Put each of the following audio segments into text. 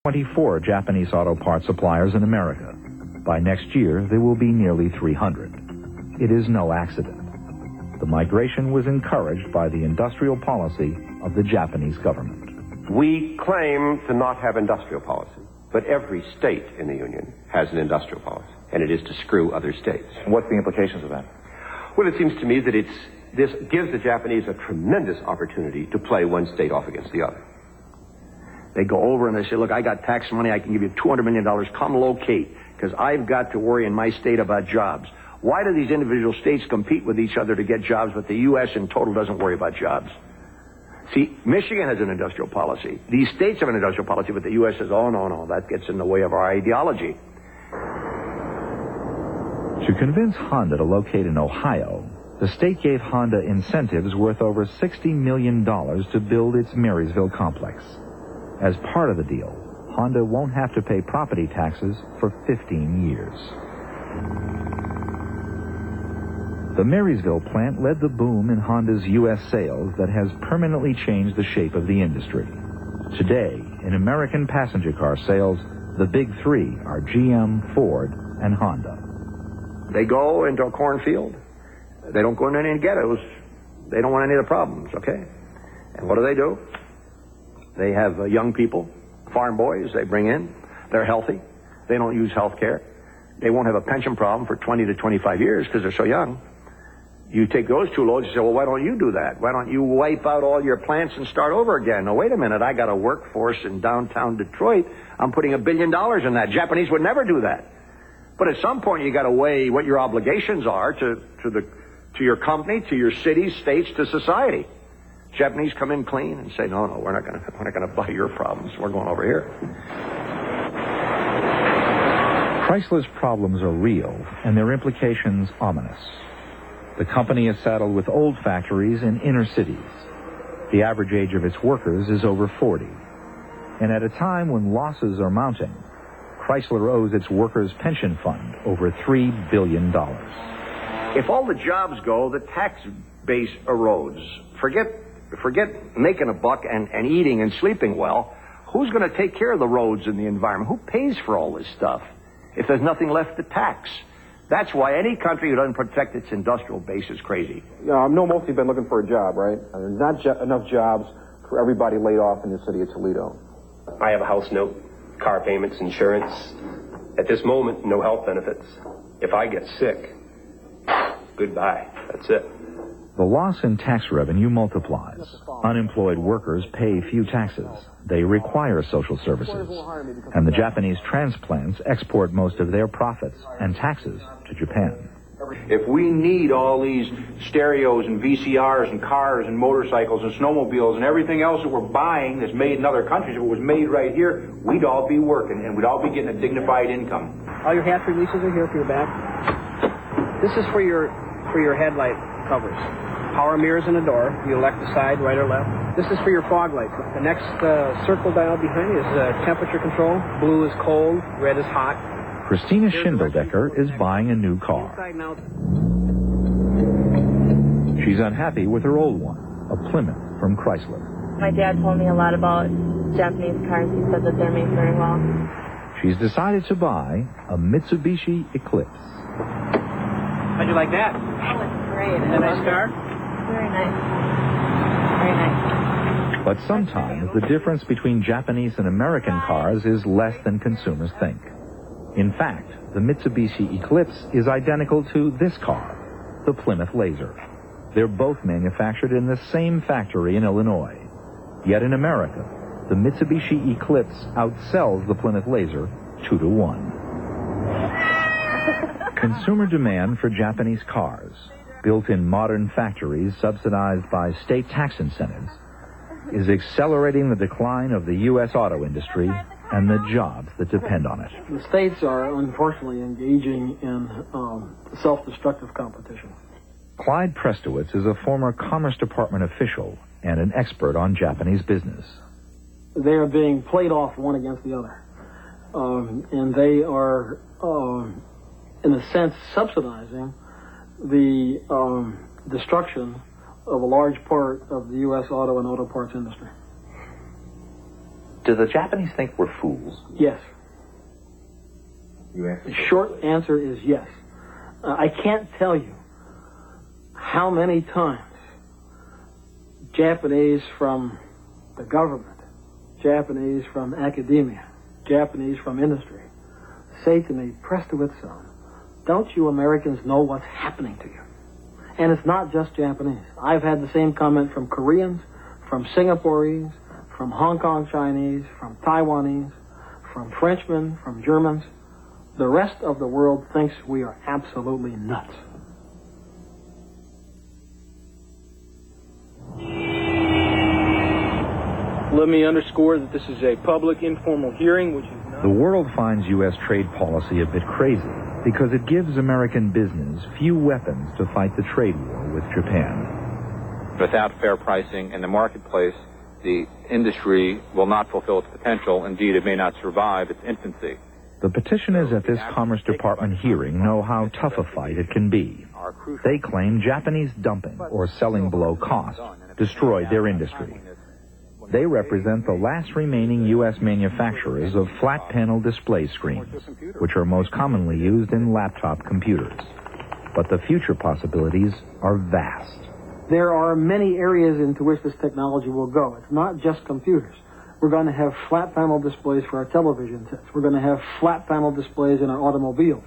24 Japanese auto parts suppliers in America. By next year, there will be nearly 300. It is no accident. The migration was encouraged by the industrial policy of the Japanese government. We claim to not have industrial policy, but every state in the Union has an industrial policy, and it is to screw other states. What's the implications of that? Well, it seems to me that this gives the Japanese a tremendous opportunity to play one state off against the other. They go over and they say, look, I got tax money, I can give you $200 million, come locate, because I've got to worry in my state about jobs. Why do these individual states compete with each other to get jobs, but the U.S. in total doesn't worry about jobs? See, Michigan has an industrial policy. These states have an industrial policy, but the U.S. says, oh, no, that gets in the way of our ideology. To convince Honda to locate in Ohio, the state gave Honda incentives worth over $60 million to build its Marysville complex. As part of the deal, Honda won't have to pay property taxes for 15 years. The Marysville plant led the boom in Honda's U.S. sales that has permanently changed the shape of the industry. Today, in American passenger car sales, the big three are GM, Ford, and Honda. They go into a cornfield. They don't go into any ghettos. They don't want any of the problems, okay? And what do? They have young people, farm boys, they bring in. They're healthy. They don't use health care. They won't have a pension problem for 20 to 25 years because they're so young. You take those two loads, you say, well, why don't you do that? Why don't you wipe out all your plants and start over again? No, wait a minute, I got a workforce in downtown Detroit. I'm putting $1 billion in that. Japanese would never do that. But at some point, you got to weigh what your obligations are to your company, to your cities, states, to society. Japanese come in clean and say, no, we're not going to buy your problems. We're going over here. Chrysler's problems are real, and their implications ominous. The company is saddled with old factories in inner cities. The average age of its workers is over 40. And at a time when losses are mounting, Chrysler owes its workers' pension fund over $3 billion. If all the jobs go, the tax base erodes. Forget making a buck and eating and sleeping well. Who's going to take care of the roads and the environment? Who pays for all this stuff if there's nothing left to tax? That's why any country who doesn't protect its industrial base is crazy. I know most of you have been looking for a job, right? There's not enough jobs for everybody laid off in the city of Toledo. I have a house note, car payments, insurance. At this moment, no health benefits. If I get sick, goodbye. That's it. The loss in tax revenue multiplies. Unemployed workers pay few taxes. They require social services. And the Japanese transplants export most of their profits and taxes to Japan. If we need all these stereos and VCRs and cars and motorcycles and snowmobiles and everything else that we're buying that's made in other countries, if it was made right here, we'd all be working and we'd all be getting a dignified income. All your hatch releases are here for your back. This is for your headlight covers. Power mirrors in the door. You elect the side, right or left. This is for your fog lights. The next circle dial behind you is temperature control. Blue is cold, red is hot. Christina Schindeldecker is buying a new car. She's unhappy with her old one, a Plymouth from Chrysler. My dad told me a lot about Japanese cars. He said that they're made very well. She's decided to buy a Mitsubishi Eclipse. How'd you like that? Oh, it's great. Is it a nice car? Very nice. Very nice. But sometimes the difference between Japanese and American cars is less than consumers think. In fact, the Mitsubishi Eclipse is identical to this car, the Plymouth Laser. They're both manufactured in the same factory in Illinois. Yet in America, the Mitsubishi Eclipse outsells the Plymouth Laser 2-to-1. Consumer demand for Japanese cars, built in modern factories subsidized by state tax incentives, is accelerating the decline of the U.S. auto industry and the jobs that depend on it. The states are unfortunately engaging in self-destructive competition. Clyde Prestowitz is a former Commerce Department official and an expert on Japanese business. They are being played off one against the other. And they are, in a sense, subsidizing the destruction of a large part of the U.S. auto and auto parts industry. Do the Japanese think we're fools? Yes. You answer. The short answer is yes. I can't tell you how many times Japanese from the government, Japanese from academia, Japanese from industry say to me, Prestowitz-san, don't you Americans know what's happening to you? And it's not just Japanese. I've had the same comment from Koreans, from Singaporeans, from Hong Kong Chinese, from Taiwanese, from Frenchmen, from Germans. The rest of the world thinks we are absolutely nuts. Let me underscore that this is a public, informal hearing, which is not... The world finds U.S. trade policy a bit crazy because it gives American business few weapons to fight the trade war with Japan. Without fair pricing in the marketplace, the industry will not fulfill its potential. Indeed, it may not survive its infancy. The petitioners at this Commerce Department hearing know how tough a fight it can be. They claim Japanese dumping or selling below cost destroyed their industry. They represent the last remaining U.S. manufacturers of flat panel display screens, which are most commonly used in laptop computers. But the future possibilities are vast. There are many areas into which this technology will go. It's not just computers. We're going to have flat panel displays for our television sets. We're going to have flat panel displays in our automobiles.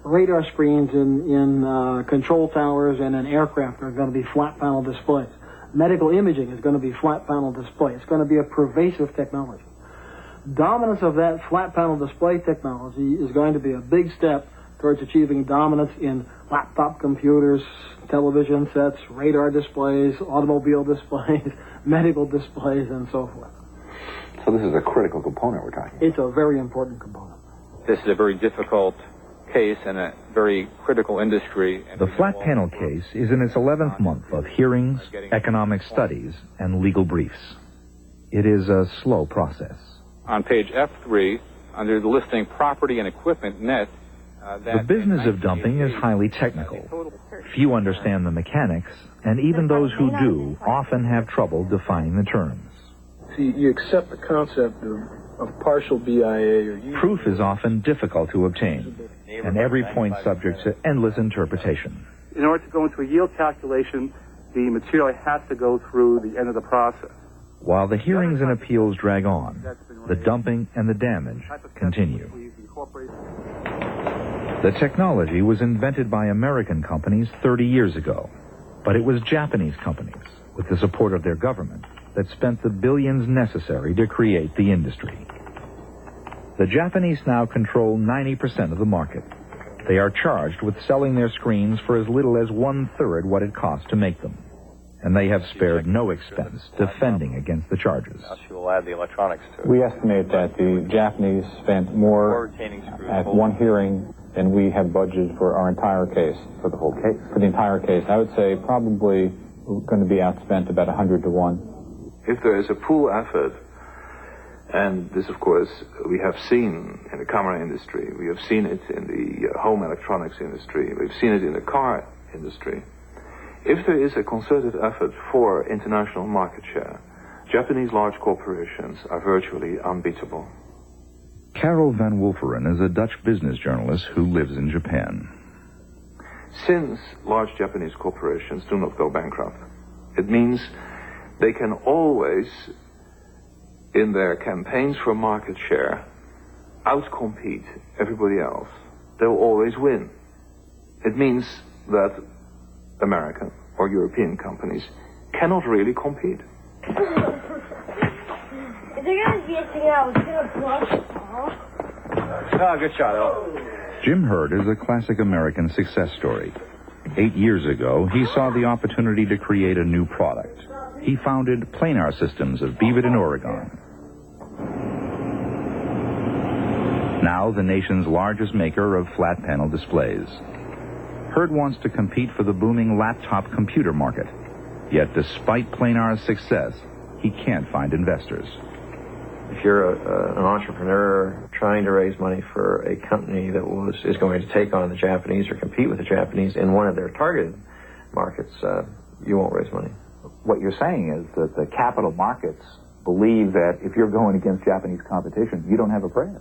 Radar screens in control towers and in aircraft are going to be flat panel displays. Medical imaging is going to be flat panel display. It's going to be a pervasive technology. Dominance of that flat panel display technology is going to be a big step towards achieving dominance in laptop computers, television sets, radar displays, automobile displays, medical displays, and so forth. So this is a critical component we're talking about. It's a very important component. This is a very difficult case and a very critical industry. The flat panel case is in its 11th month of hearings, economic studies, and legal briefs. It is a slow process. On page F3, under the listing property and equipment net, the business of dumping is highly technical. Few understand the mechanics, and even those who do often have trouble defining the terms. See, you accept the concept of partial BIA or... Proof is often difficult to obtain, and every point subject to endless interpretation. In order to go into a yield calculation, the material has to go through the end of the process. While the hearings and appeals drag on, the dumping and the damage continue. The technology was invented by American companies 30 years ago, but it was Japanese companies, with the support of their government, that spent the billions necessary to create the industry. The Japanese now control 90% of the market. They are charged with selling their screens for as little as 1/3 what it costs to make them. And they have spared no expense defending against the charges. We'll add the electronics to it. We estimate that the Japanese spent more at one hearing than we have budgeted for our entire case. For the whole case? For the entire case. I would say probably going to be outspent about 100 to 1. If there is a pool effort, and this, of course, we have seen in the camera industry, we have seen it in the home electronics industry, we've seen it in the car industry. If there is a concerted effort for international market share, Japanese large corporations are virtually unbeatable. Karel van Wolferen is a Dutch business journalist who lives in Japan. Since large Japanese corporations do not go bankrupt, it means they can always, in their campaigns for market share, outcompete everybody else. They'll always win. It means that American or European companies cannot really compete. Is there going to be a thing I was going to blush? Oh, good shot, Al. Jim Hurd is a classic American success story. 8 years ago, he saw the opportunity to create a new product. He founded Planar Systems of Beaverton, Oregon. Now the nation's largest maker of flat panel displays. Hurd wants to compete for the booming laptop computer market. Yet despite Planar's success, he can't find investors. If you're an entrepreneur trying to raise money for a company that is going to take on the Japanese or compete with the Japanese in one of their targeted markets, you won't raise money. What you're saying is that the capital markets believe that if you're going against Japanese competition, you don't have a prayer.